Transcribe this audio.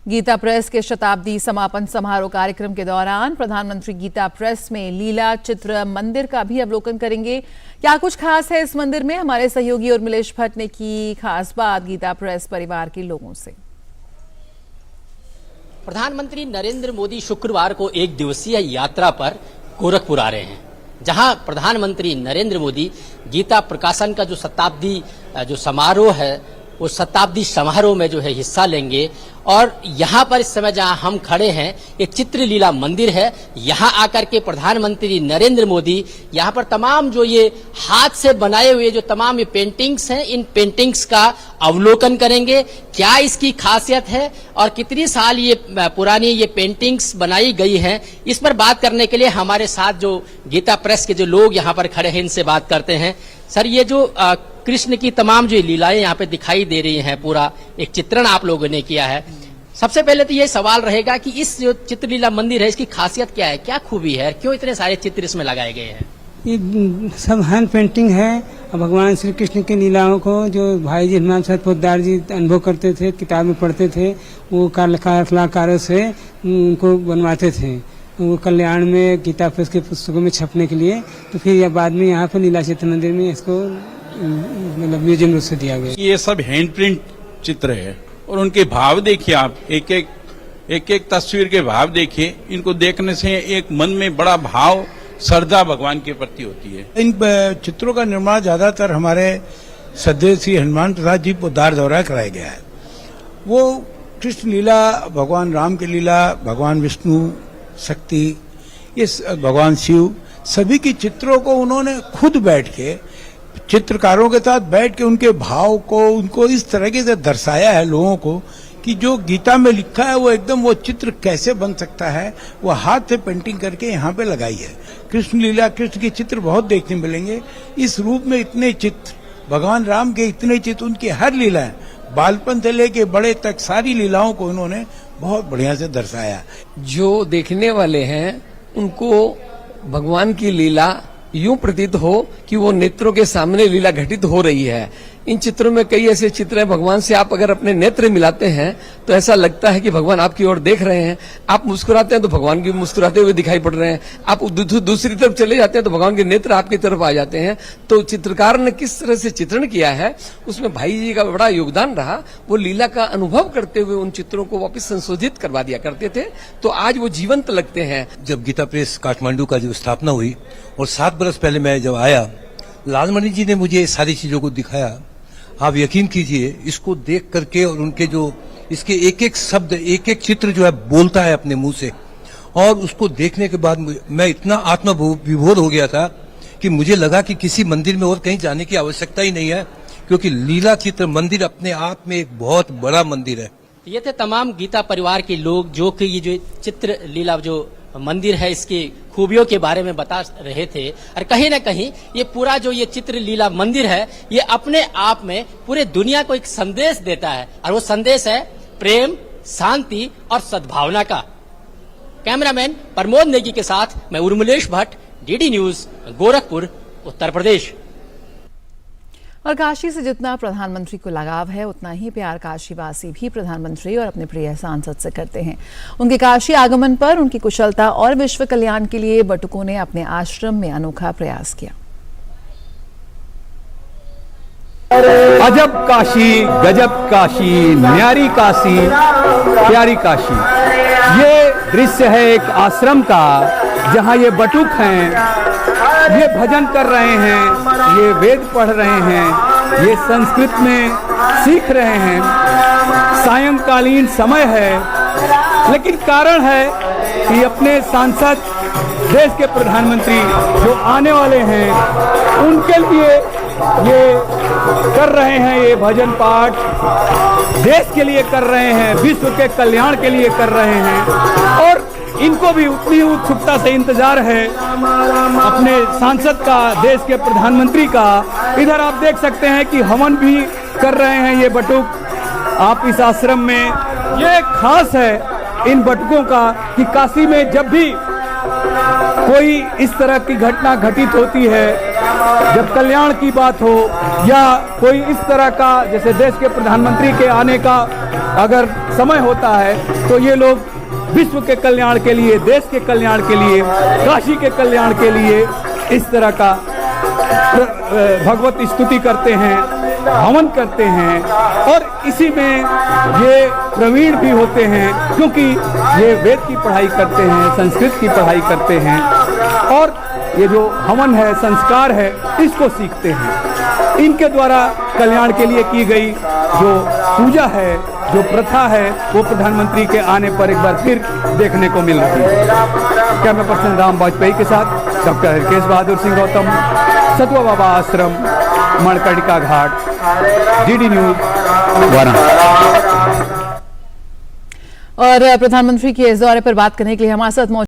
Gita press के शताब्दी समापन समारोह कार्यक्रम के दौरान प्रधानमंत्री गीता प्रेस में लीला चित्र मंदिर का भी अवलोकन करेंगे। क्या कुछ खास है इस मंदिर में, हमारे सहयोगी उर्मिलेश भट्ट ने की खास बात गीता प्रेस परिवार के लोगों से। प्रधानमंत्री नरेंद्र मोदी शुक्रवार को एक दिवसीय यात्रा पर गोरखपुर आ रहे हैं, जहां प्रधानमंत्री नरेंद्र मोदी गीता प्रकाशन का जो शताब्दी जो समारोह है वो शताब्दी समारोह में जो है हिस्सा लेंगे। और यहाँ पर इस समय जहाँ हम खड़े हैं ये चित्रलीला मंदिर है। यहाँ आकर के प्रधानमंत्री नरेंद्र मोदी यहाँ पर तमाम जो ये हाथ से बनाए हुए जो तमाम ये पेंटिंग्स हैं, इन पेंटिंग्स का अवलोकन करेंगे। क्या इसकी खासियत है और कितनी साल ये पुरानी ये पेंटिंग्स बनाई गई हैं, इस पर बात करने के लिए हमारे साथ जो गीता प्रेस के जो लोग यहाँ पर खड़े हैं इनसे बात करते हैं। सर, ये जो कृष्ण की तमाम जो लीलाएं यहाँ पे दिखाई दे रही हैं, पूरा एक चित्रण आप लोगों ने किया है। सबसे पहले तो ये सवाल रहेगा कि इस जो चित्रलीला मंदिर है इसकी खासियत क्या है, क्या खूबी है, क्यों इतने सारे चित्र इसमें लगाए गए हैं? ये सब हैंड पेंटिंग है। भगवान श्री कृष्ण की लीलाओं को जो भाई जी हनुमान साहब पोद्दार जी अनुभव करते थे, किताब में पढ़ते थे, वो कलाकारों से उनको बनवाते थे। वो कल्याण में गीता प्रेस के पुस्तकों में छपने के लिए, तो फिर यह बाद में यहाँ पर लीला चित्र मंदिर में इसको मतलब म्यूजियम रूप से दिया गया। ये सब हैंड प्रिंट चित्र है और उनके भाव देखिए आप, एक एक तस्वीर के भाव देखिए। इनको देखने से एक मन में बड़ा भाव, श्रद्धा भगवान के प्रति होती है। इन चित्रों का निर्माण ज्यादातर हमारे श्रद्धेय श्री हनुमान प्रसाद जी पोद्दार द्वारा कराया गया है। वो कृष्ण लीला, भगवान राम की लीला, भगवान विष्णु, शक्ति, ये भगवान शिव, सभी की चित्रों को उन्होंने खुद बैठ के चित्रकारों के साथ बैठ के उनके भाव को उनको इस तरीके से दर्शाया है लोगों को कि जो गीता में लिखा है वो एकदम वो चित्र कैसे बन सकता है, वो हाथ से पेंटिंग करके यहाँ पे लगाई है। कृष्ण लीला, कृष्ण के चित्र बहुत देखने मिलेंगे इस रूप में। इतने चित्र भगवान राम के, इतने चित्र, उनकी हर लीलाएं बालपन से लेके बड़े तक सारी लीलाओं को उन्होंने बहुत बढ़िया से दर्शाया। जो देखने वाले हैं उनको भगवान की लीला यूं प्रतीत हो कि वो नेत्रों के सामने लीला घटित हो रही है। इन चित्रों में कई ऐसे चित्र हैं, भगवान से आप अगर अपने नेत्र मिलाते हैं तो ऐसा लगता है कि भगवान आपकी ओर देख रहे हैं। आप मुस्कुराते हैं तो भगवान भी मुस्कुराते हुए दिखाई पड़ रहे हैं। आप दूसरी तरफ चले जाते हैं तो भगवान के नेत्र आपकी तरफ आ जाते हैं। तो चित्रकार ने किस तरह से चित्रण किया है उसमें भाई जी का बड़ा योगदान रहा। वो लीला का अनुभव करते हुए उन चित्रों को वापिस संशोधित करवा दिया करते थे, तो आज वो जीवंत लगते हैं। जब गीता प्रेस काठमांडू का जो स्थापना हुई और 7 बरस पहले मैं जब आया, लालमणि जी ने मुझे सारी चीजों को दिखाया। आप यकीन कीजिए, इसको देख करके और उनके जो इसके एक एक शब्द, एक एक चित्र जो है बोलता है अपने मुंह से, और उसको देखने के बाद मैं इतना आत्मविभोर हो गया था कि मुझे लगा कि किसी मंदिर में और कहीं जाने की आवश्यकता ही नहीं है, क्योंकि लीला चित्र मंदिर अपने आप में एक बहुत बड़ा मंदिर है। ये थे तमाम गीता परिवार के लोग जो कि ये जो चित्र लीला जो मंदिर है इसकी खूबियों के बारे में बता रहे थे। और कहीं ना कहीं ये पूरा जो ये चित्र लीला मंदिर है ये अपने आप में पूरे दुनिया को एक संदेश देता है, और वो संदेश है प्रेम, शांति और सद्भावना का। कैमरामैन प्रमोद नेगी के साथ मैं उर्मिलेश भट्ट, डीडी न्यूज, गोरखपुर, उत्तर प्रदेश। और काशी से जितना प्रधानमंत्री को लगाव है उतना ही प्यार काशीवासी भी प्रधानमंत्री और अपने प्रिय सांसद से करते हैं। उनके काशी आगमन पर उनकी कुशलता और विश्व कल्याण के लिए बटुकों ने अपने आश्रम में अनोखा प्रयास किया। अजब काशी, गजब काशी, न्यारी काशी, प्यारी काशी। ये दृश्य है एक आश्रम का, जहां ये बटुक हैं, ये भजन कर रहे हैं, ये वेद पढ़ रहे हैं, ये संस्कृत में सीख रहे हैं। सायंकालीन समय है, लेकिन कारण है कि अपने सांसद, देश के प्रधानमंत्री जो आने वाले हैं उनके लिए ये कर रहे हैं, ये भजन पाठ देश के लिए कर रहे हैं, विश्व के कल्याण के लिए कर रहे हैं। और इनको भी उतनी उत्सुकता से इंतजार है अपने सांसद का, देश के प्रधानमंत्री का। इधर आप देख सकते हैं कि हवन भी कर रहे हैं ये बटुक आप इस आश्रम में। ये खास है इन बटुकों का कि काशी में जब भी कोई इस तरह की घटना घटित होती है, जब कल्याण की बात हो या कोई इस तरह का, जैसे देश के प्रधानमंत्री के आने का अगर समय होता है, तो ये लोग विश्व के कल्याण के लिए, देश के कल्याण के लिए, काशी के कल्याण के लिए इस तरह का भगवत स्तुति करते हैं, हवन करते हैं और इसी में ये प्रवीण भी होते हैं, क्योंकि ये वेद की पढ़ाई करते हैं, संस्कृत की पढ़ाई करते हैं और ये जो हवन है, संस्कार है, इसको सीखते हैं। इनके द्वारा कल्याण के लिए की गई जो पूजा है, जो प्रथा है, वो प्रधानमंत्री के आने पर एक बार फिर देखने को मिल रही है। कैमरा पर्सन राम वाजपेयी के साथ डॉक्टर हरकेश बहादुर सिंह गौतम, सतवा बाबा आश्रम, मणकर्णिका घाट, डीडी न्यूज, वाराणसी। और प्रधानमंत्री के इस दौरे पर बात करने के लिए हमारे साथ